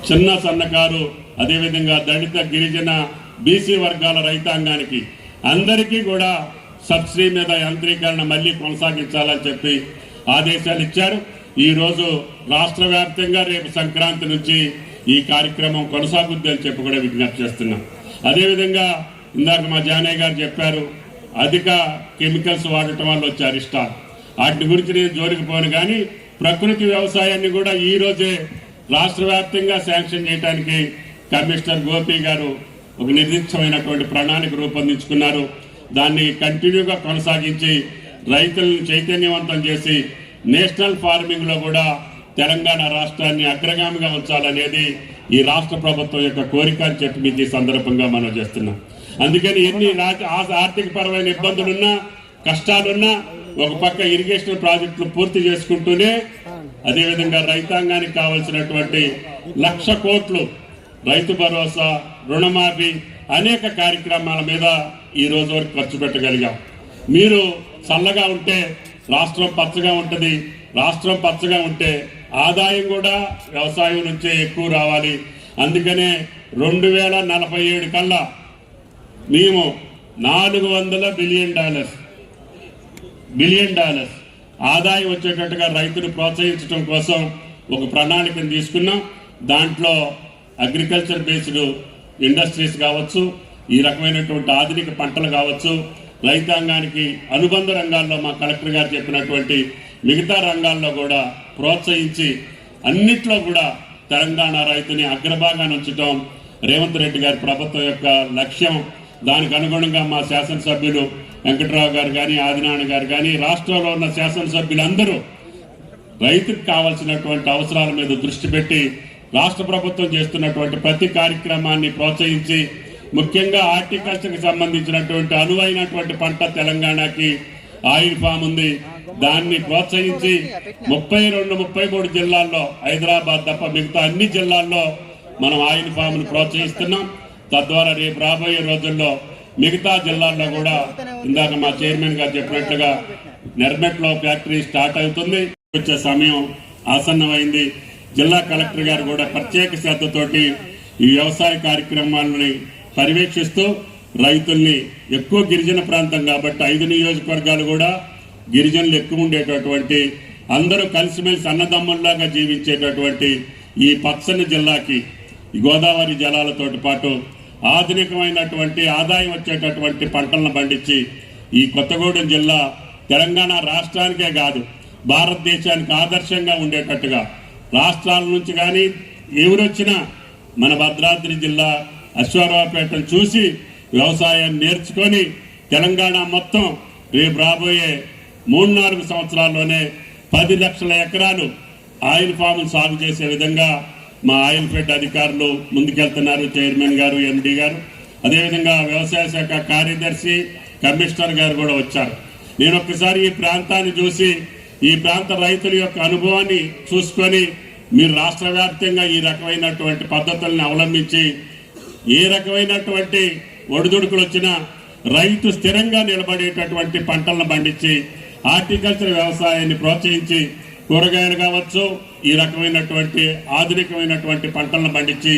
చిన్న సన్నకారు అదేవిధంగా దళిత గిరిజన బీసీ వర్గాల రైతాంగానికి అందరికీ కూడా సబ్సిడీ మీద యాంత్రీకరణ మళ్ళీ కొనసాగించాలని చెప్పి ఆదేశాలు ఇచ్చారు. ఈరోజు రాష్ట్ర వ్యాప్తంగా రేపు సంక్రాంతి నుంచి ఈ కార్యక్రమం కొనసాగుద్ది అని చెప్పి కూడా విజ్ఞప్తి చేస్తున్నాం. అదేవిధంగా ఇందాక మా జానయ్య గారు చెప్పారు, అధిక కెమికల్స్ వాడటం వల్ల వచ్చే అరిష్టాలు, వాటి గురించి నేను జోలికి పోను. కానీ ప్రకృతి వ్యవసాయాన్ని కూడా ఈ రోజే రాష్ట్ర వ్యాప్తంగా శాంక్షన్ చేయడానికి కమిషనర్ గోపి గారు ఒక నిర్దిష్టమైనటువంటి ప్రణాళిక రూపొందించుకున్నారు. దాన్ని కంటిన్యూగా కొనసాగించి రైతులను చైతన్యవంతం చేసి నేషనల్ ఫార్మింగ్ లో కూడా తెలంగాణ రాష్ట్రాన్ని అగ్రగామిగా ఉంచాలనేది ఈ రాష్ట్ర ప్రభుత్వం యొక్క కోరిక అని చెప్పి మీకు ఈ సందర్భంగా మనం చేస్తున్నాం. అందుకని ఎన్ని ఆర్థిక పరమైన ఇబ్బందులున్నా కష్టాలున్నా ఒక పక్క ఇరిగేషన్ ప్రాజెక్టులు పూర్తి చేసుకుంటూనే అదేవిధంగా రైతాంగానికి కావాల్సినటువంటి 1,00,000 కోట్లు రైతు భరోసా, రుణమాఫీ అనేక కార్యక్రమాల మీద ఈ రోజు వరకు ఖర్చు పెట్టగలిగాం. మీరు చల్లగా ఉంటే రాష్ట్రం పచ్చగా ఉంటుంది, రాష్ట్రం పచ్చగా ఉంటే ఆదాయం కూడా వ్యవసాయం నుంచే ఎక్కువ రావాలి. అందుకనే 2047 కల్లా మేము $400 బిలియన్ ఆదాయం వచ్చేటట్టుగా రైతును ప్రోత్సహించడం కోసం ఒక ప్రణాళికను తీసుకున్నాం. దాంట్లో అగ్రికల్చర్ బేస్డ్ ఇండస్ట్రీస్ కావచ్చు, ఈ రకమైనటువంటి ఆధునిక పంటలు కావచ్చు, రైతాంగానికి అనుబంధ రంగాల్లో మా కలెక్టర్ గారు చెప్పినటువంటి మిగతా రంగాల్లో కూడా ప్రోత్సహించి అన్నిట్లో కూడా తెలంగాణ రైతుని అగ్రభాగాన ఉంచడం రేవంత్ రెడ్డి గారి ప్రభుత్వం యొక్క లక్ష్యం. దానికి అనుగుణంగా మా శాసనసభ్యులు వెంకట్రావు గారు కానీ, ఆదినారాయణ గారు కానీ, రాష్ట్రంలో ఉన్న శాసనసభ్యులందరూ రైతుకు కావాల్సినటువంటి అవసరాల మీద దృష్టి పెట్టి రాష్ట్ర ప్రభుత్వం చేస్తున్నటువంటి ప్రతి కార్యక్రమాన్ని ప్రోత్సహించి, ముఖ్యంగా హార్టికల్చర్కి సంబంధించినటువంటి అనువైనటువంటి పంట తెలంగాణకి ఆయిల్ ఫామ్ ఉంది, దాన్ని ప్రోత్సహించి 32-33 జిల్లాల్లో, హైదరాబాద్ తప్ప మిగతా అన్ని జిల్లాల్లో మనం ఆయిల్ ఫామ్ను ప్రోత్సహిస్తున్నాం. తద్వారా రేపు రాబోయే రోజుల్లో మిగతా జిల్లాల్లో కూడా ఇందాక మా చైర్మన్ గారు చెప్పినట్లుగా నెర్మెట్లో ఫ్యాక్టరీ స్టార్ట్ అవుతుంది. వచ్చే సమయం ఆసన్నమైంది. జిల్లా కలెక్టర్ గారు కూడా ప్రత్యేక శ్రద్ధతోటి ఈ వ్యవసాయ కార్యక్రమాలని పర్యవేక్షిస్తూ రైతుల్ని, ఎక్కువ గిరిజన ప్రాంతం కాబట్టి 5 నియోజకవర్గాలు కూడా గిరిజనులు ఎక్కువ ఉండేటటువంటి, అందరూ కలిసిమెలిసి అన్నదమ్ముల్లాగా జీవించేటటువంటి ఈ పచ్చని జిల్లాకి గోదావరి జలాలతోటి పాటు ఆధునికమైనటువంటి ఆదాయం వచ్చేటటువంటి పంటలను పండించి ఈ కొత్తగూడెం జిల్లా తెలంగాణ రాష్ట్రానికే కాదు భారతదేశానికి ఆదర్శంగా ఉండేటట్టుగా, రాష్ట్రాల నుంచి కానీ ఎవరొచ్చినా మన భద్రాద్రి జిల్లా అశ్వారావుపేటను చూసి వ్యవసాయాన్ని నేర్చుకొని తెలంగాణ మొత్తం రేపు రాబోయే 3-4 సంవత్సరాల్లోనే 10 లక్షల ఎకరాలు ఆయిల్ ఫామ్ సాగు చేసే విధంగా మా ఆయిల్ ఫెడ్ అధికారులు ముందుకెళ్తున్నారు. చైర్మన్ గారు, ఎండి గారు, అదేవిధంగా వ్యవసాయ శాఖ కార్యదర్శి, కమిషనర్ గారు కూడా వచ్చారు. నేను ఒక్కసారి ఈ ప్రాంతాన్ని చూసి ఈ ప్రాంత రైతుల యొక్క అనుభవాన్ని చూసుకొని మీరు రాష్ట్ర వ్యాప్తంగా ఈ రకమైనటువంటి పద్ధతులను అవలంబించి ఏ రకమైనటువంటి ఒడిదుడుకులు వచ్చినా రైతు స్థిరంగా నిలబడేటటువంటి పంటలను పండించి హార్టికల్చర్ వ్యవసాయాన్ని ప్రోత్సహించి కూరగాయలు కావచ్చు, ఈ రకమైనటువంటి ఆధునికమైనటువంటి పంటలను పండించి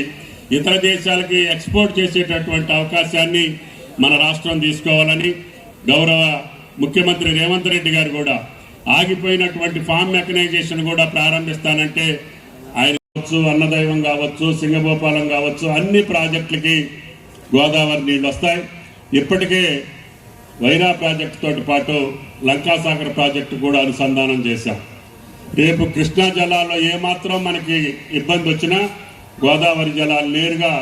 ఇతర దేశాలకి ఎక్స్పోర్ట్ చేసేటటువంటి అవకాశాన్ని మన రాష్ట్రం తీసుకోవాలని గౌరవ ముఖ్యమంత్రి రేవంత్ రెడ్డి గారు కూడా ఆగిపోయినటువంటి ఫామ్ మెకనైజేషన్ కూడా ప్రారంభిస్తానంటే ఆయన కావచ్చు, అన్నదైవం కావచ్చు, సింగభూపాలం కావచ్చు, అన్ని ప్రాజెక్టులకి గోదావరి నీళ్ళు వస్తాయి. ఇప్పటికే వైరా ప్రాజెక్టు తోటి పాటు లంకాసాగర్ ప్రాజెక్టు కూడా అనుసంధానం చేశాం. రేపు కృష్ణా జలాల్లో ఏమాత్రం మనకి ఇబ్బంది వచ్చినా గోదావరి జలాలు నేరుగా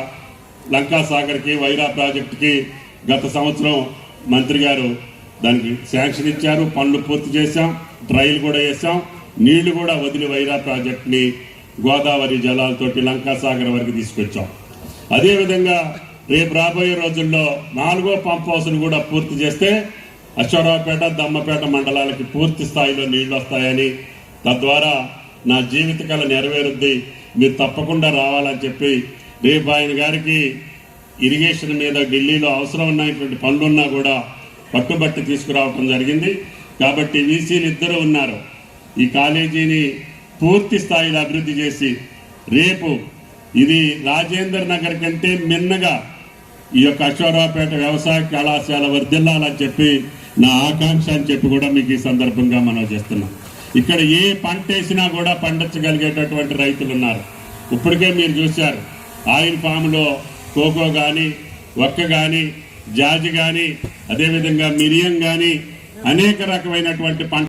లంకాసాగర్కి, వైరా ప్రాజెక్టుకి గత సంవత్సరం మంత్రి గారు దానికి శాంక్షన్ ఇచ్చారు. పనులు పూర్తి చేశాం, ట్రయల్ కూడా చేశాం, నీళ్లు కూడా వదిలి వైరా ప్రాజెక్టుని గోదావరి జలాలతోటి లంకాసాగర్ వరకు తీసుకొచ్చాం. అదేవిధంగా రేపు రాబోయే రోజుల్లో 4వ పంప్ హౌస్ను కూడా పూర్తి చేస్తే అశ్వారావుపేట, దమ్మపేట మండలాలకి పూర్తి స్థాయిలో నీళ్లు వస్తాయని, తద్వారా నా జీవితకాల నెరవేరుద్ది, మీరు తప్పకుండా రావాలని చెప్పి రేపు ఆయన గారికి ఇరిగేషన్ మీద ఢిల్లీలో అవసరం ఉన్నటువంటి పనులున్నా కూడా పట్టుబట్టి తీసుకురావటం జరిగింది. కాబట్టి వీసీలు ఇద్దరు ఉన్నారు. ఈ కాలేజీని పూర్తి స్థాయిలో అభివృద్ధి చేసి రేపు ఇది రాజేంద్ర నగర్ కంటే మిన్నగా ఈ యొక్క అశ్వారావుపేట వ్యవసాయ కళాశాల వర్ధిల్లాలని చెప్పి నా ఆకాంక్ష అని చెప్పి కూడా మీకు ఈ సందర్భంగా మనం చేస్తున్నాం. ఇక్కడ ఏ పంట వేసినా కూడా పండించగలిగేటటువంటి రైతులు ఉన్నారు. ఇప్పటికే మీరు చూశారు ఆయిల్ ఫామ్లో కోకో కానీ, వక్క కానీ, జాజి కానీ, అదేవిధంగా మిరియం కానీ అనేక రకమైనటువంటి పంట